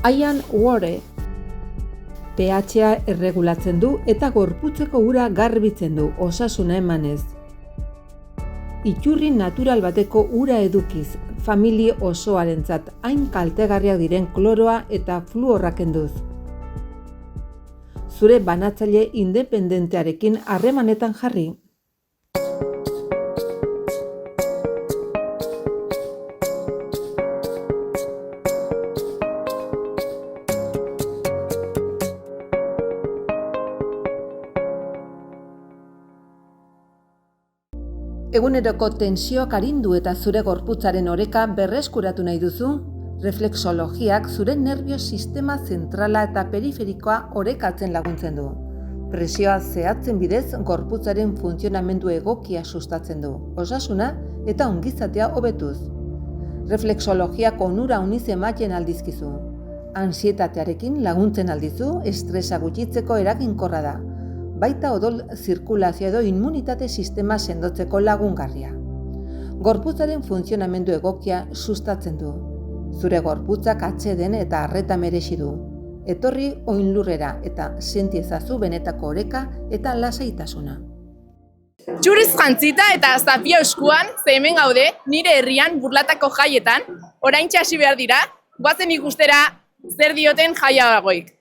Ian Ware pH-a erregulatzen du eta gorputzeko ura garbitzen du, osasuna emanez. Iturri natural bateko ura edukiz, familia osoarentzat hain kaltegarriak diren kloroa eta fluorra kenduz. Zure banatzaile independentearekin harremanetan jarri. Eguneroko tensioak arindu eta zure gorputzaren oreka berreskuratu nahi duzu? Reflexologiak zure nerbio sistema zentrala eta periferikoa orekatzen laguntzen du. Presioa zehatzen bidez gorputzaren funtzionamendu egokia sustatzen du, osasuna eta ongizatea hobetuz. Reflexologiak onura uniz ematen aldizkizu. Ansietatearekin laguntzen aldizu, estresa gutxitzeko eraginkorra da. Baita odol zirkulazio edo immunitate sistema sendotzeko lagungarria. Gorputzaren funtzionamendu egokia sustatzen du. Zure gorputzak atseden eta arreta merezi du. Etorri oinlurrera eta senti ezazu benetako oreka eta lasaitasuna. Txuriz jantzita eta zapia eskuan, ze hemen gaude, nire herrian burlatako jaietan, oraintxe hasi behar dira, goazen ikustera zer dioten jaia dagoik.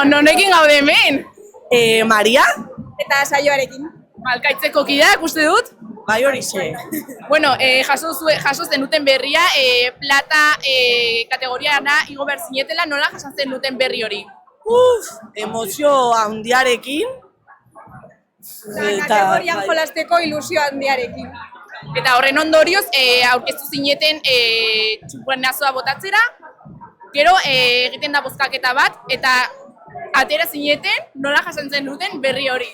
Nonekin gaude hemen? Maria? Eta saioarekin. Malkaitzeko kideak, uste dut? Bai hori ze. Bueno, jaso zenuten berria, plata kategoriana igo behar zinetela, nola jasan zenuten berri hori? Emozio handiarekin. Kategorian jolasteko ilusio handiarekin. Eta horren ondorioz, aurkeztu zineten txupuanazoa botatzera, gero egiten da bozkaketa bat, eta atera zineten nola jasan zenuten berri hori.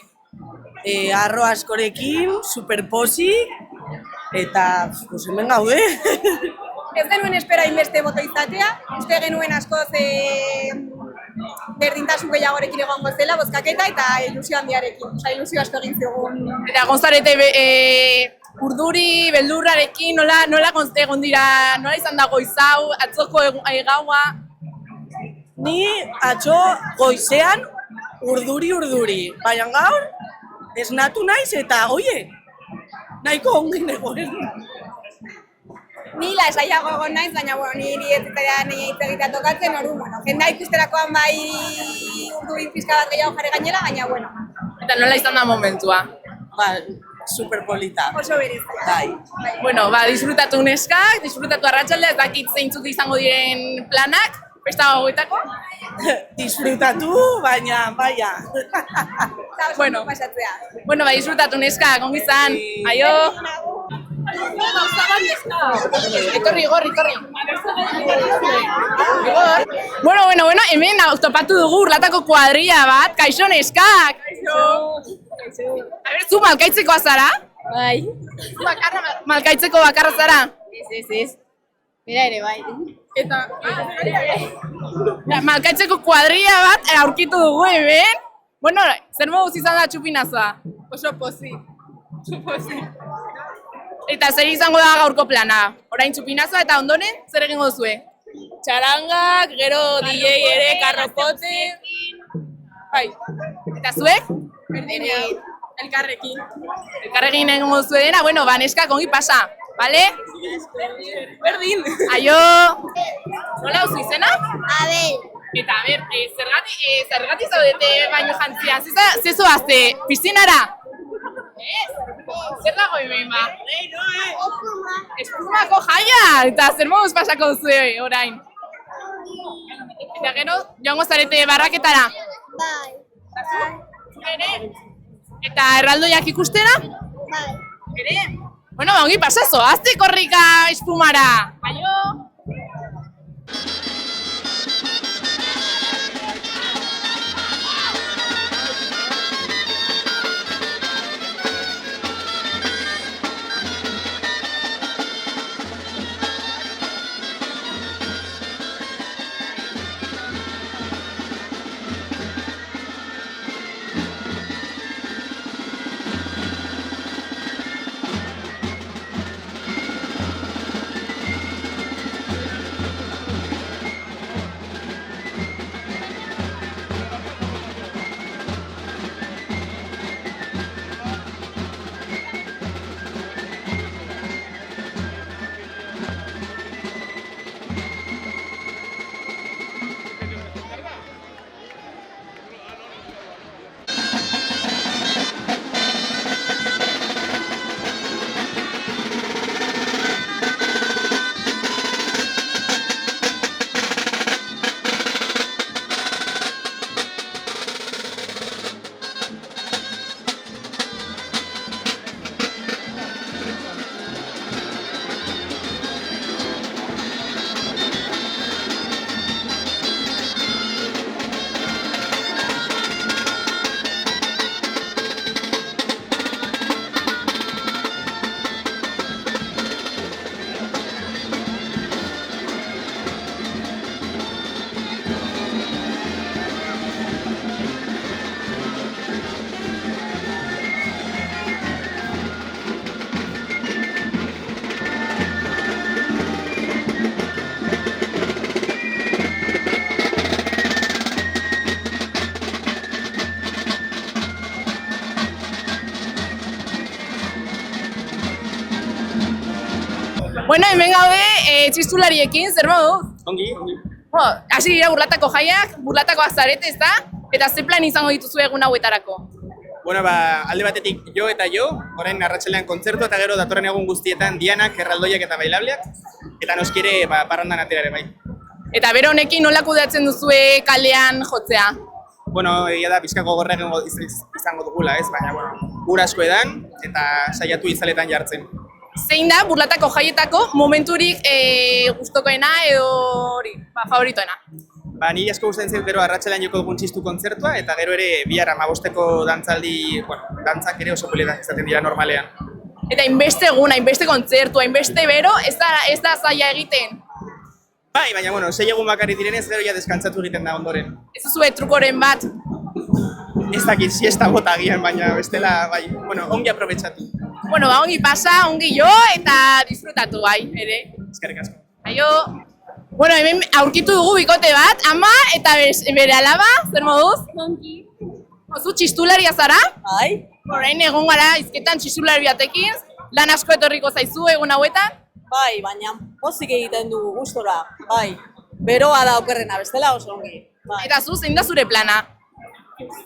Arro askorekin, superpozik, eta hemen gaude. Ez genuen espera inbeste boto izatea, uste genuen askoz berdintasun gehiagorekin egongo zela, bozkaketa eta ilusio handiarekin, ilusio asko egin zigun. Eta gonzarete urduri, beldurrarekin, nola egon dira, nola izan da goizau, atzoko gaua? Ni atzo goizean urduri, baina gaur esnatu naiz eta, oie, nahiko ongin egoen. Ni lasaiago egon naiz, baina niri ez zitaidan hitz egitea tokatzen, orduan, jendea ikusterakoan bai urduri pixka bat gehiago jarri gainera, baina, Eta nola izan da momentua? Superpolita. oso berezia. Bai. Bueno, disfrutatu neskak, disfrutatu arratsaldea, ez dakit zeintzuk izango diren planak, festa gogoetako? Disfrutatu, baina, baia. Eta oso pasatzea. Bueno, disfrutatu neskak, ongi izan, aio! Etorri. Bueno, hemen topatu dugu urlatako kuadrilla bat, kaixo neskak! A ber, zu malkaitzekoa zara? Bai. Malkaitzeko bakarra zara? Ez. Mira ere, bai. Eta... Malkaitzeko kuadrilla bat aurkitu dugu hemen. Bueno, zer moduz izan da txupinazoa? Oso pozik. Eta zer izango da gaurko plana? Orain txupinazoa eta ondoren, zer egingo duzue? Txarangak, gero DJ ere, karropote... Bai. Eta zuek? Berdinean. Elkarrekin. Elkarrekin egingo duzue dena, bueno, neskak ongi pasa, bale? Berdin. Aio! Nola duzu izena? Abel. Eta, a ber, zergatik zaudete baino jantzian? Zezoazte, piszinara? Zer dago hemen ba? Espumako jaia! Eta zer moduz pasako duzue orain? Eta gero, joango zarete barraketara? Bai. Ere? Eta erraldoiak ikustera? Bai. Ere? Bueno, ongi pasazo, azte korrika espumara! Aio! Bueno, hemen gaude txistulariekin, zer modu? Ongi. Hasi dira burlatako jaiak, burlatako azarete, ez da? Eta ze plan izango dituzu egun hauetarako? Bueno, alde batetik jo eta jo, orain arratsalean kontzertu eta gero datorren egun guztietan dianak, erraldoiak eta bailableak, eta noski ere parrandan atera ere bai. Eta bero honekin nola kudeatzen duzue kalean jotzea? Bueno, egia da, pixkako gorra izango dugula, ez? Baina, bueno, ur asko edan eta saiatu izaletan jartzen. Zein da burlatako jaietako momenturik gustokoena edo hori, favoritoena? Niri asko gustatzen zait gero arratsalean joko dugun txistu kontzertua eta gero ere bihar 15 dantzaldi, dantzak ere oso politak izaten dira normalean. Eta hainbeste egun, hainbeste kontzertu, hainbeste bero, ez da zaila egiten. Bai, baina, bueno, 6 egun bakarrik direnez gero ja deskantzatu egiten da ondoren. Ez duzue trukoren bat? Ez dakit, siesta bota agian, baina bestela, bai, bueno, ongi aprobetxatu. Bueno, ongi pasa, ongi jo eta disfrutatu bai, ere. Eskerrik asko. Aio! Bueno, hemen aurkitu dugu bikote bat, ama eta bere alaba, zer moduz? Ongi. Zu txistularia zara? Bai, Orain egon gara izketan txistulari batekin, lan asko etorriko zaizu egun hauetan. bai, baina pozik egiten du gustora, bai. Beroa da okerrena, bestela oso ongi. Bai. Eta zu, zein da zure plana?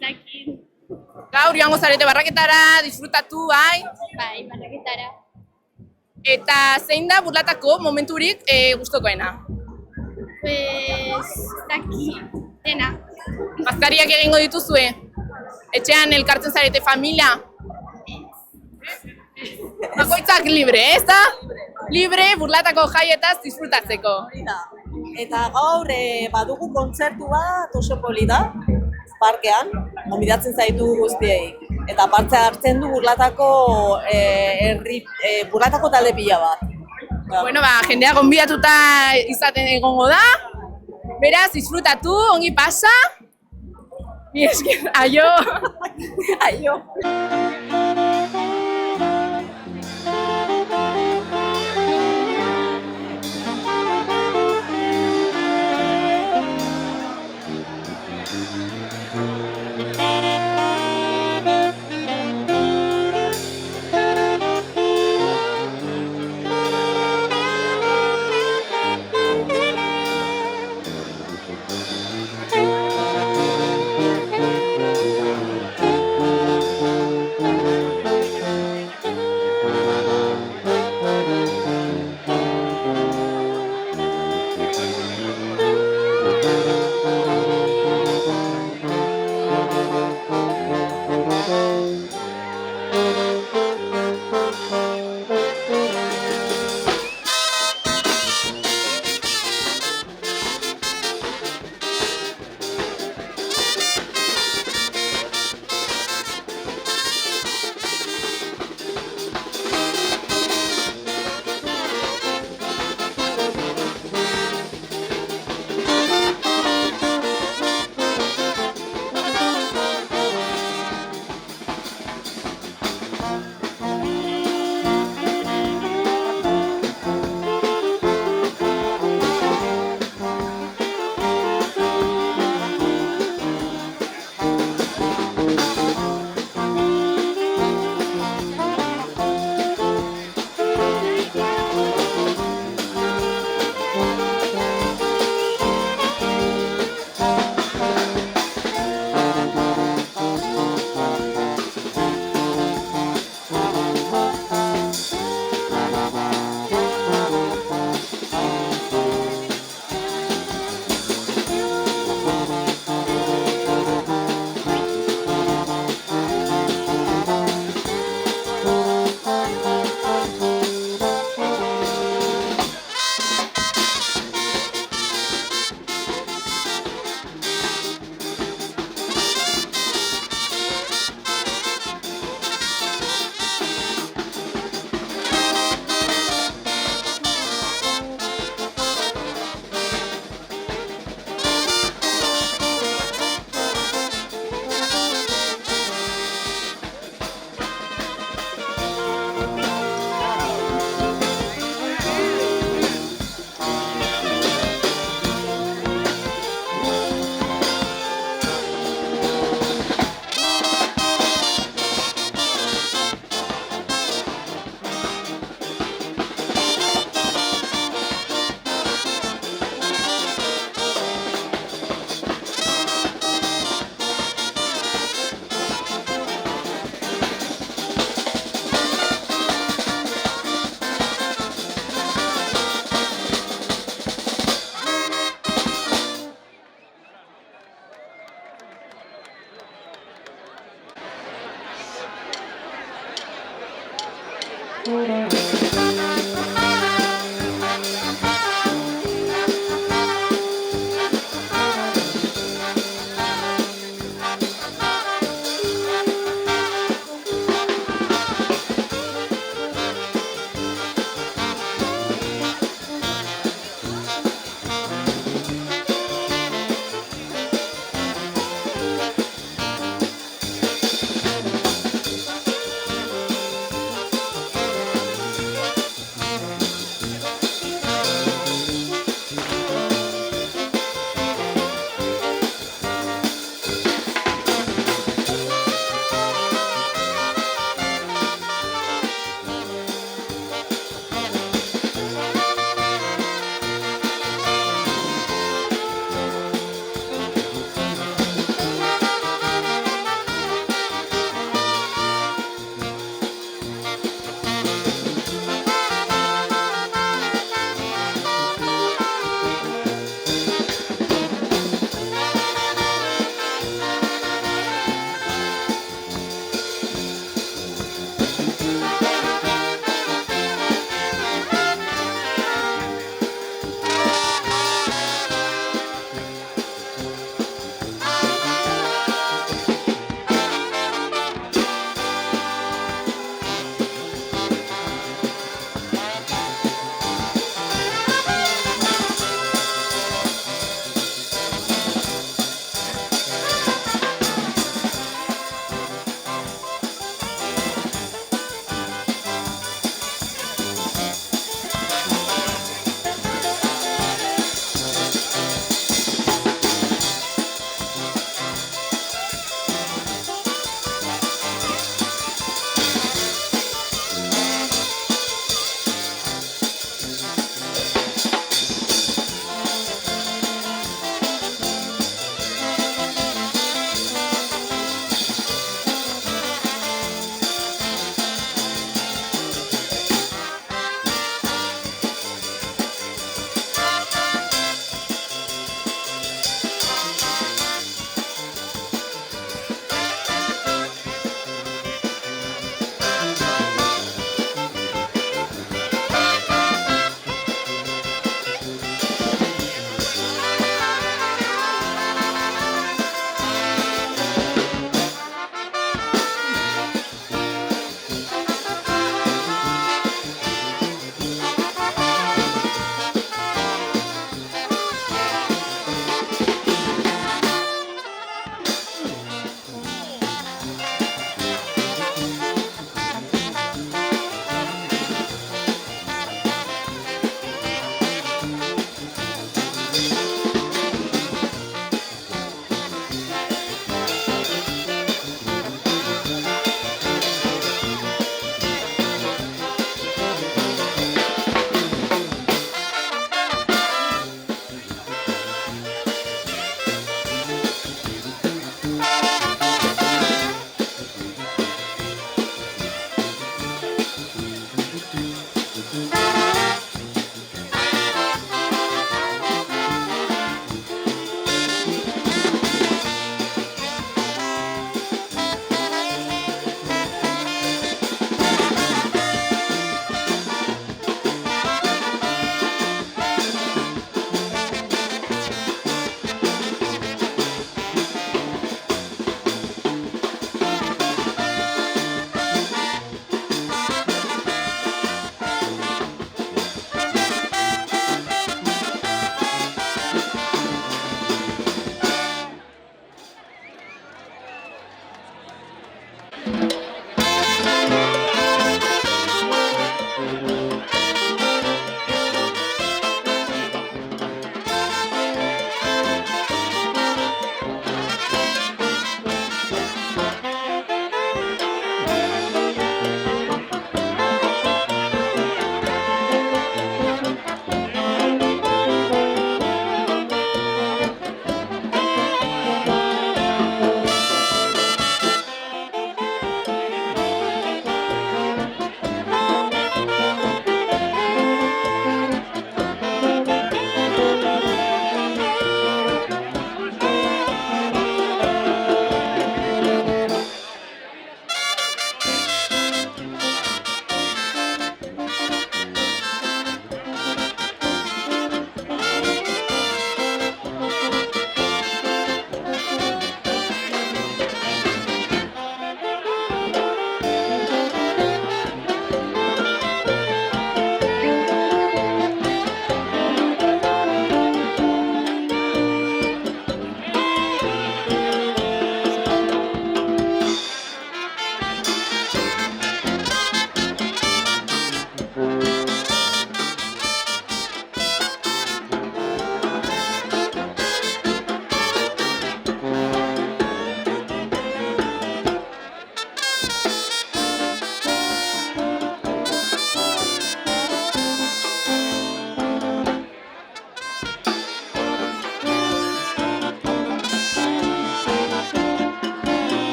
Zakin. Gaur joango zarete barraketara, disfrutatu, bai. Bai, barraketara. Eta zein da burlatako momenturik gustokoena? Pues, zakin. Dena. Bazkariak egingo dituzue? Etxean elkartzen zarete familia? Bakoitzak libre, ez da? Libre burlatako jaietaz disfrutatzeko. Hori da. Eta gaur badugu kontzertu bat oso polita, parkean, gonbidatzen zaitu guztiei. Eta parte hartzen du burlatako burlatako talde pila bat. Bueno, jendea gonbidatuta izaten egongo da. Beraz, disfrutatu, ongi pasa. Mi esker, aio! Aio!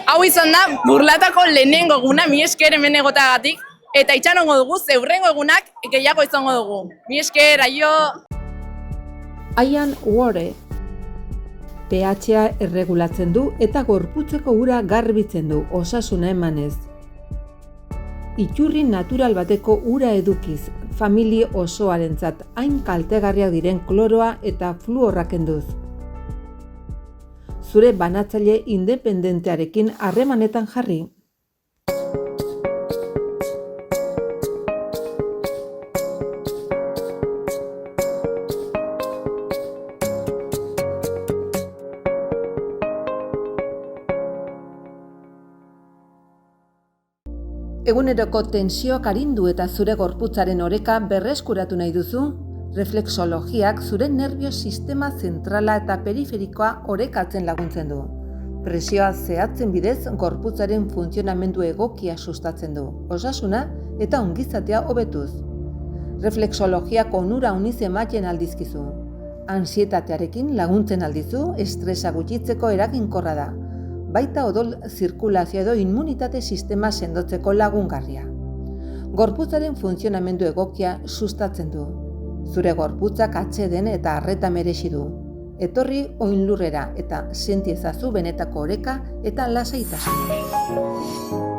Hau izan da, burlatako lehenengo eguna, mi esker hemen egotagatik, eta itxarongo dugu, zeurrengo egunak gehiago izango dugu. Mi esker, aio! Ian Ware pH-a erregulatzen du eta gorputzeko ura garbitzen du, osasuna emanez. Iturri natural bateko ura edukiz, familia osoarentzat hain kaltegarriak diren kloroa eta fluorra kenduz. Zure banatzaile independentearekin harremanetan jarri. Eguneroko tensioak arindu eta zure gorputzaren oreka berreskuratu nahi duzu? Reflexologiak zure nerbio sistema zentrala eta periferikoa orekatzen laguntzen du. Presioa zehatzen bidez gorputzaren funtzionamendu egokia sustatzen du, osasuna eta ongizatea hobetuz. Reflexologiak onura uniz ematen aldizkizu. Ansietatearekin laguntzen aldizu, estresa gutxitzeko eraginkorra da. Baita odol zirkulazio edo immunitate sistema sendotzeko lagungarria. Gorputzaren funtzionamendu egokia sustatzen du. Zure gorputzak atseden eta arreta merezi du. Etorri oinlurrera eta senti ezazu benetako oreka eta lasaitasuna.